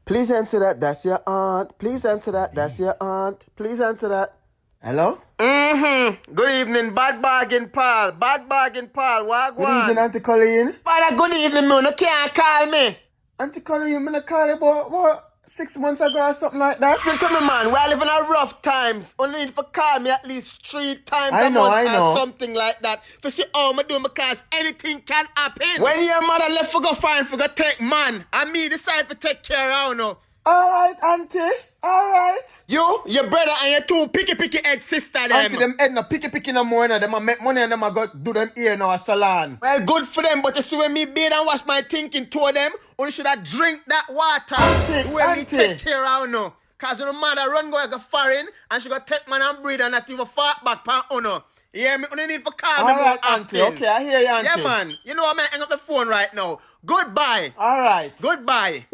Please answer that. That's your aunt. Please answer that. That's your aunt. Please answer that. Hello? Good evening, bad bargain pal. Bad bargain pal. Wagwan. Good evening, Auntie Colleen. Father, good evening, man. You can't call me. Auntie Colleen, I'm gonna call you about 6 months ago or something like that. Listen to me, man. We are living in rough times. Only need to call me at least 3 times I a know, month I know. or something like that. For see how I'm doing because anything can happen. When your mother left for go find for go take man, and me decide to take care of you now. Alright, Auntie. Alright. You, your brother, and your 2 picky head sister them. Auntie, them head no picky no more now. Them a make money and them a go do them here now a salon. Well, good for them, but you see when me bathe and wash my thinking to them, only should I drink that water. Auntie, when me Auntie. take care of you. Cause your mother run go foreign and she go take man and breed and not even fart back pan uno. You hear me? Only need for call me more Alright, Auntie. often. Okay, I hear you, Auntie. Yeah, man. You know I'm hang up the phone right now. Goodbye. Alright. Goodbye.